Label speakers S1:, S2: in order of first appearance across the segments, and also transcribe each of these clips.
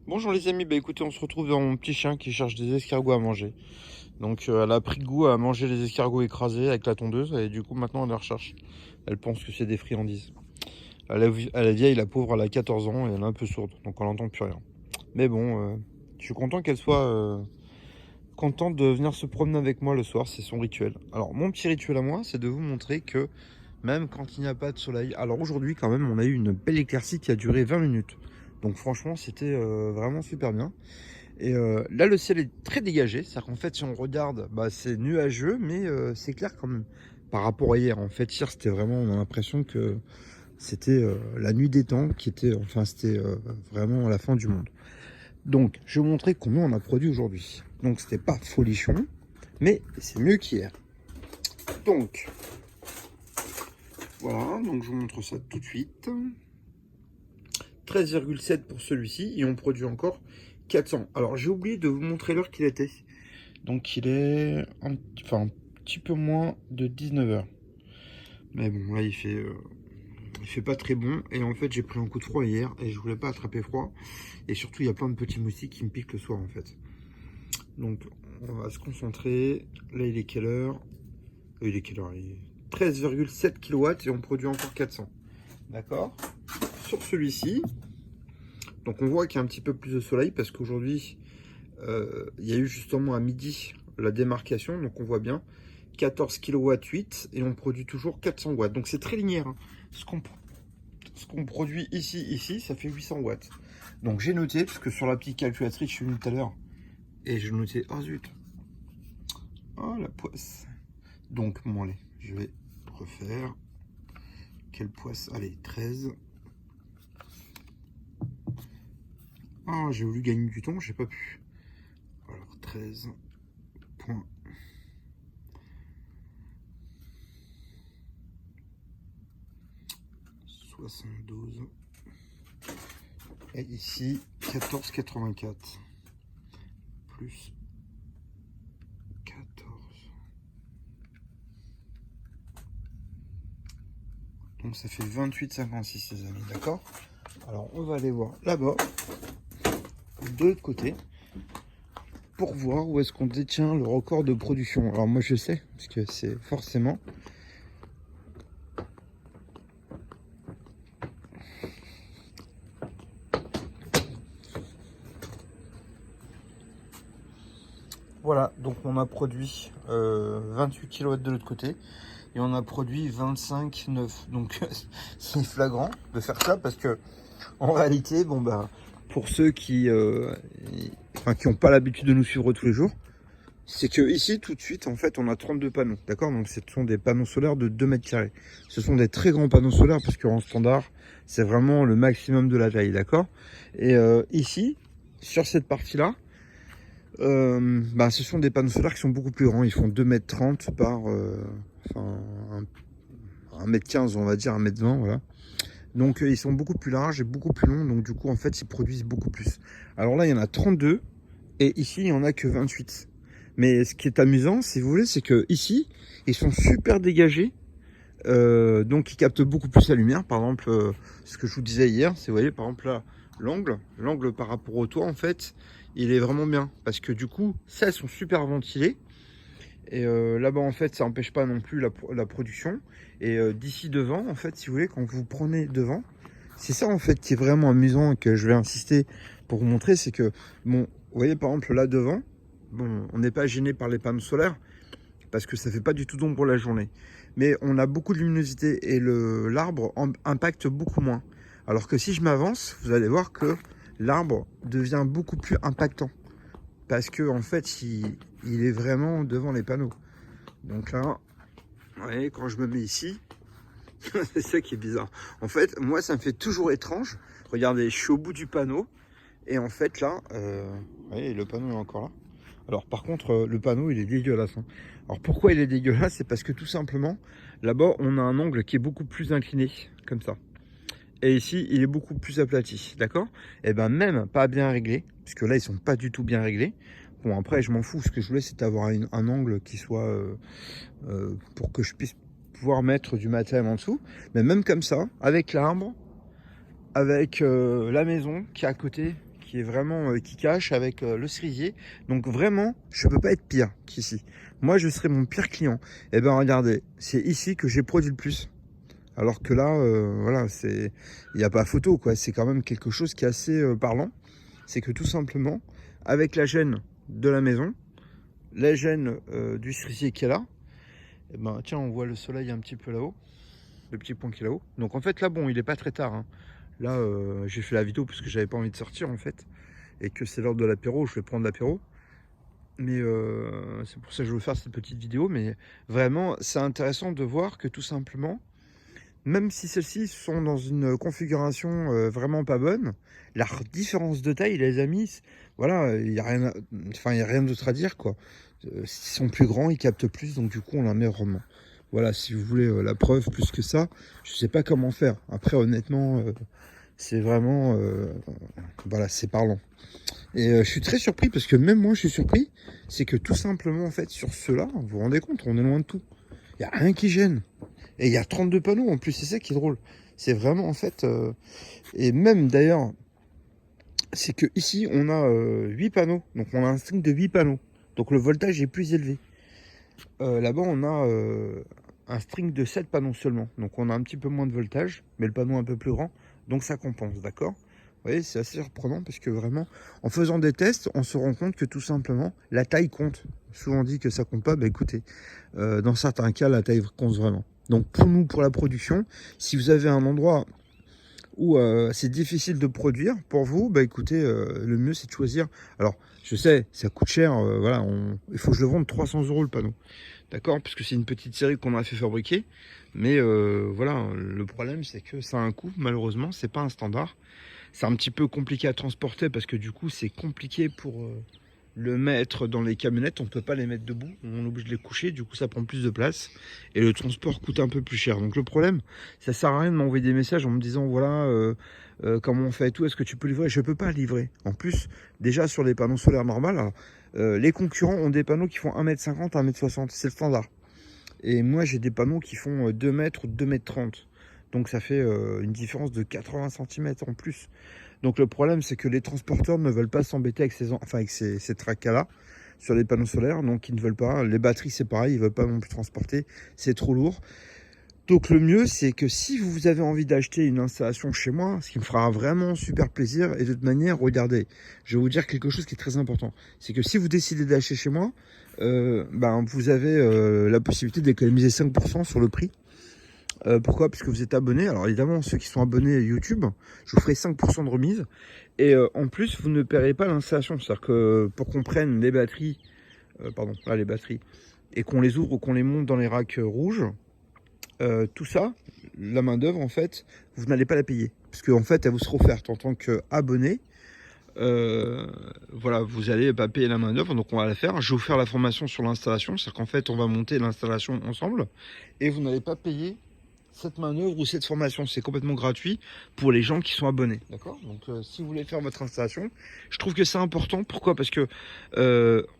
S1: Bonjour les amis, bah écoutez, on se retrouve dans mon petit chien qui cherche des escargots à manger. Donc elle a pris goût à manger les escargots écrasés avec la tondeuse et du coup maintenant elle les recherche. Elle pense que c'est des friandises. Elle est vieille, la pauvre, elle a 14 ans et elle est un peu sourde, donc elle n'entend plus rien. Mais bon, je suis content qu'elle soit contente de venir se promener avec moi le soir, c'est son rituel. Alors mon petit rituel à moi, c'est de vous montrer que même quand il n'y a pas de soleil, alors aujourd'hui quand même on a eu une belle éclaircie qui a duré 20 minutes. Donc franchement c'était vraiment super bien. Et là, le ciel est très dégagé. C'est-à-dire qu'en fait, si on regarde, bah, c'est nuageux, mais c'est clair quand même. Par rapport à hier. En fait, hier, c'était vraiment, on a l'impression que c'était la nuit des temps, qui était, enfin, c'était vraiment la fin du monde. Donc, je vais vous montrer combien on a produit aujourd'hui. Donc, c'était pas folichon, mais c'est mieux qu'hier. Donc, voilà. Donc, je vous montre ça tout de suite. 13,7 pour celui-ci, et on produit encore 400. Alors, j'ai oublié de vous montrer l'heure qu'il était. Donc il est un petit peu moins de 19 h. Mais bon, là il fait pas très bon. Et en fait, j'ai pris un coup de froid hier et je voulais pas attraper froid. Et surtout, il y a plein de petits moustiques qui me piquent le soir en fait. Donc on va se concentrer. Là, il est quelle heure? Il est quelle heure? Il est 13,7 kW et on produit encore 400. D'accord? Sur celui-ci, donc on voit qu'il y a un petit peu plus de soleil parce qu'aujourd'hui, il y a eu justement à midi la démarcation, donc on voit bien 14 kW 8 et on produit toujours 400 watts. Donc c'est très linéaire. Hein. Ce qu'on produit ici, ça fait 800 watts. Donc j'ai noté, parce que sur la petite calculatrice, je suis venu tout à l'heure, et j'ai noté, oh zut, oh la poisse. Donc bon allez, je vais refaire. Quelle poisse? Allez, 13. Ah, j'ai voulu gagner du temps, j'ai pas pu. Alors 13 points. 72 et ici 14,84 plus 14, donc ça fait 28,56 les amis, d'accord. Alors on va aller voir là-bas de l'autre côté pour voir où est-ce qu'on détient le record de production. Alors moi je sais, parce que c'est forcément voilà, donc on a produit 28 kW de l'autre côté et on a produit 25,9. Donc c'est flagrant de faire ça parce que en réalité, bon bah pour ceux qui n'ont pas l'habitude de nous suivre tous les jours, c'est que ici tout de suite en fait on a 32 panneaux, d'accord. Donc ce sont des panneaux solaires de 2 mètres carrés. Ce sont des très grands panneaux solaires parce qu'en standard c'est vraiment le maximum de la taille, d'accord. Et ici sur cette partie là, ce sont des panneaux solaires qui sont beaucoup plus grands. Ils font 2,30 m par 1,15 m, on va dire 1,20 m, voilà. Donc ils sont beaucoup plus larges et beaucoup plus longs. Donc du coup en fait ils produisent beaucoup plus. Alors là il y en a 32 et ici il n'y en a que 28. Mais ce qui est amusant, si vous voulez, c'est que ici ils sont super dégagés. Donc ils captent beaucoup plus la lumière. Par exemple, ce que je vous disais hier, c'est, vous voyez, par exemple là, l'angle par rapport au toit, en fait, il est vraiment bien. Parce que du coup, ça, elles sont super ventilées. Et là-bas, en fait, ça n'empêche pas non plus la production. Et d'ici devant, en fait, si vous voulez, quand vous prenez devant, c'est ça, en fait, qui est vraiment amusant et que je vais insister pour vous montrer, c'est que, bon, vous voyez, par exemple, là devant, bon, on n'est pas gêné par les panneaux solaires parce que ça fait pas du tout d'ombre la journée. Mais on a beaucoup de luminosité et l'arbre impacte beaucoup moins. Alors que si je m'avance, vous allez voir que l'arbre devient beaucoup plus impactant. Parce que en fait, il est vraiment devant les panneaux. Donc là, vous voyez, quand je me mets ici, c'est ça qui est bizarre. En fait, moi, ça me fait toujours étrange. Regardez, je suis au bout du panneau. Et en fait, là, vous voyez, le panneau est encore là. Alors par contre, le panneau, il est dégueulasse. Hein. Alors pourquoi il est dégueulasse? C'est parce que tout simplement, là-bas, on a un angle qui est beaucoup plus incliné, comme ça. Et ici, il est beaucoup plus aplati, d'accord? Et ben même pas bien réglé, puisque là, ils sont pas du tout bien réglés. Bon, après, je m'en fous. Ce que je voulais, c'est avoir un angle qui soit pour que je puisse pouvoir mettre du matériel en dessous. Mais même comme ça, avec l'arbre, avec la maison qui est à côté, qui est vraiment qui cache avec le cerisier. Donc vraiment, je peux pas être pire qu'ici. Moi, je serais mon pire client. Et ben regardez, c'est ici que j'ai produit le plus. Alors que là, voilà, il n'y a pas photo, quoi. C'est quand même quelque chose qui est assez parlant. C'est que tout simplement, avec la gêne de la maison, la gêne du cerisier qui est là, et ben tiens, on voit le soleil un petit peu là-haut, le petit point qui est là-haut. Donc en fait, là, bon, il est pas très tard, hein. Là, j'ai fait la vidéo parce que j'avais pas envie de sortir en fait, et que c'est l'heure de l'apéro. Je vais prendre l'apéro. Mais c'est pour ça que je veux faire cette petite vidéo. Mais vraiment, c'est intéressant de voir que tout simplement, même si celles-ci sont dans une configuration vraiment pas bonne, la différence de taille, les amis, voilà, il n'y a rien, enfin, il y a rien d'autre à dire, quoi. Ils sont plus grands, ils captent plus, donc du coup, on en met rondement. Voilà, si vous voulez la preuve plus que ça, je sais pas comment faire. Après, honnêtement, c'est vraiment, voilà, c'est parlant. Et je suis très surpris parce que même moi, je suis surpris. C'est que tout simplement, en fait, sur ceux-là, vous vous rendez compte, on est loin de tout. Il n'y a rien qui gêne. Et il y a 32 panneaux en plus, c'est ça qui est drôle. C'est vraiment en fait... et même d'ailleurs, c'est que ici on a 8 panneaux. Donc on a un string de 8 panneaux. Donc le voltage est plus élevé. Là-bas on a un string de 7 panneaux seulement. Donc on a un petit peu moins de voltage, mais le panneau un peu plus grand. Donc ça compense, d'accord? Vous voyez, c'est assez surprenant parce que vraiment, en faisant des tests, on se rend compte que tout simplement, la taille compte. Souvent on dit que ça compte pas, bah écoutez, dans certains cas, la taille compte vraiment. Donc pour nous, pour la production, si vous avez un endroit où c'est difficile de produire, pour vous, bah écoutez, le mieux c'est de choisir. Alors, je sais, ça coûte cher, voilà, il faut que je le vende 300 € le panneau. D'accord? Parce que c'est une petite série qu'on a fait fabriquer. Mais voilà, le problème c'est que ça a un coût, malheureusement, c'est pas un standard. C'est un petit peu compliqué à transporter parce que du coup c'est compliqué pour le mettre dans les camionnettes. On ne peut pas les mettre debout, on est obligé de les coucher, du coup ça prend plus de place et le transport coûte un peu plus cher. Donc le problème, ça sert à rien de m'envoyer des messages en me disant voilà comment on fait et tout, est-ce que tu peux livrer? Je peux pas livrer. En plus, déjà sur les panneaux solaires normaux, les concurrents ont des panneaux qui font 1,50 m, 1,60 m, c'est le standard. Et moi j'ai des panneaux qui font 2 mètres ou 2,30 m. Donc ça fait une différence de 80 cm en plus. Donc le problème c'est que les transporteurs ne veulent pas s'embêter avec ces tracas-là sur les panneaux solaires. Donc ils ne veulent pas. Les batteries c'est pareil, ils ne veulent pas non plus transporter. C'est trop lourd. Donc le mieux c'est que si vous avez envie d'acheter une installation chez moi, ce qui me fera vraiment super plaisir, et de toute manière, regardez, je vais vous dire quelque chose qui est très important. C'est que si vous décidez d'acheter chez moi, vous avez la possibilité d'économiser 5% sur le prix. Pourquoi? Parce que vous êtes abonné. Alors évidemment, ceux qui sont abonnés à YouTube, je vous ferai 5% de remise. Et en plus, vous ne paierez pas l'installation. C'est-à-dire que pour qu'on prenne les batteries, les batteries, et qu'on les ouvre ou qu'on les monte dans les racks rouges, tout ça, la main d'œuvre, en fait, vous n'allez pas la payer. Parce qu'en fait, elle vous sera offerte en tant qu'abonné. Voilà, vous allez pas payer la main d'œuvre, donc on va la faire. Je vais vous faire la formation sur l'installation. C'est-à-dire qu'en fait, on va monter l'installation ensemble. Et vous n'allez pas payer cette manœuvre ou cette formation, c'est complètement gratuit pour les gens qui sont abonnés, d'accord? Donc si vous voulez faire votre installation, je trouve que c'est important. Pourquoi? Parce que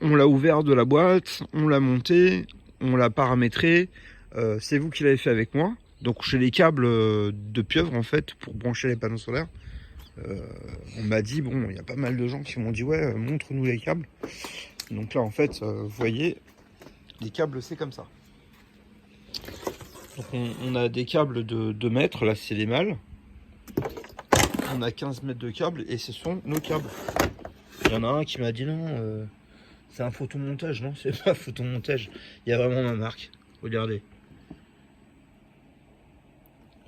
S1: on l'a ouvert de la boîte, on l'a monté, on l'a paramétré, c'est vous qui l'avez fait avec moi. Donc j'ai les câbles de pieuvre en fait pour brancher les panneaux solaires. On m'a dit, bon, il y a pas mal de gens qui m'ont dit ouais, montre-nous les câbles. Donc là en fait, vous voyez, les câbles c'est comme ça. Donc on a des câbles de 2 mètres, là c'est les mâles. On a 15 mètres de câbles et ce sont nos câbles. Il y en a un qui m'a dit non, c'est un photomontage. Non, c'est pas photomontage. Il y a vraiment ma marque. Regardez.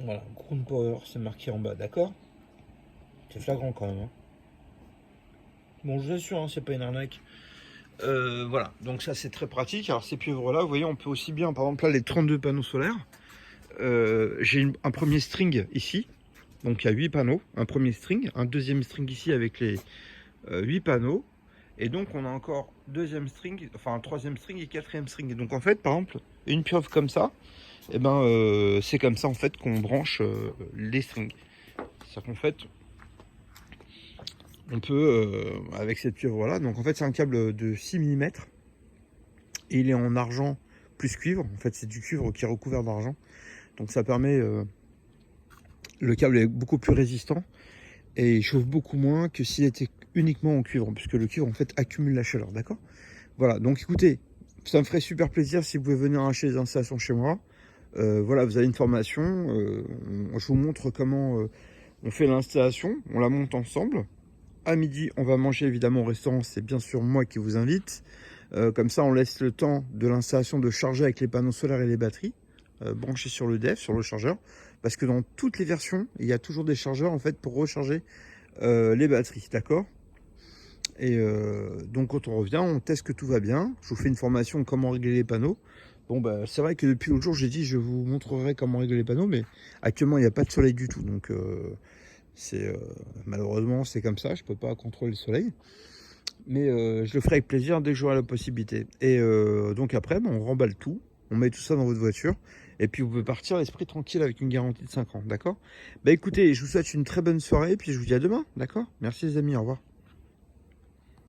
S1: Voilà, Ground Power, c'est marqué en bas, d'accord? C'est flagrant quand même. Hein. Bon, je vous assure, hein, c'est pas une arnaque. Voilà, donc ça c'est très pratique. Alors ces pieuvres là, vous voyez, on peut aussi bien, par exemple là, les 32 panneaux solaires. J'ai un premier string ici, donc il y a 8 panneaux, un premier string, un deuxième string ici avec les 8 panneaux, et donc on a encore deuxième string, enfin un troisième string et quatrième string. Et donc en fait, par exemple, une pieuvre comme ça, et c'est comme ça en fait qu'on branche les strings. C'est-à-dire qu'en fait, on peut, avec cette pieuvre là, donc en fait c'est un câble de 6 mm, et il est en argent plus cuivre, en fait c'est du cuivre qui est recouvert d'argent. Donc ça permet, le câble est beaucoup plus résistant et il chauffe beaucoup moins que s'il était uniquement en cuivre, puisque le cuivre en fait accumule la chaleur, d'accord? Voilà, donc écoutez, ça me ferait super plaisir si vous pouvez venir acheter des installations chez moi. Voilà, vous avez une formation, je vous montre comment on fait l'installation, on la monte ensemble. À midi, on va manger évidemment au restaurant, c'est bien sûr moi qui vous invite. Comme ça, on laisse le temps de l'installation de charger avec les panneaux solaires et les batteries branchés sur le DEF, sur le chargeur. Parce que dans toutes les versions, il y a toujours des chargeurs en fait pour recharger les batteries, d'accord? Et donc quand on revient, on teste que tout va bien. Je vous fais une formation comment régler les panneaux. Bon bah c'est vrai que depuis l'autre jour, j'ai dit je vous montrerai comment régler les panneaux, mais actuellement il n'y a pas de soleil du tout, donc malheureusement c'est comme ça, je peux pas contrôler le soleil. Mais je le ferai avec plaisir dès que j'aurai la possibilité. Et donc après, on remballe tout, on met tout ça dans votre voiture, et puis vous pouvez partir l'esprit tranquille avec une garantie de 5 ans, d'accord? Bah écoutez, je vous souhaite une très bonne soirée, et puis je vous dis à demain, d'accord? Merci les amis, au revoir.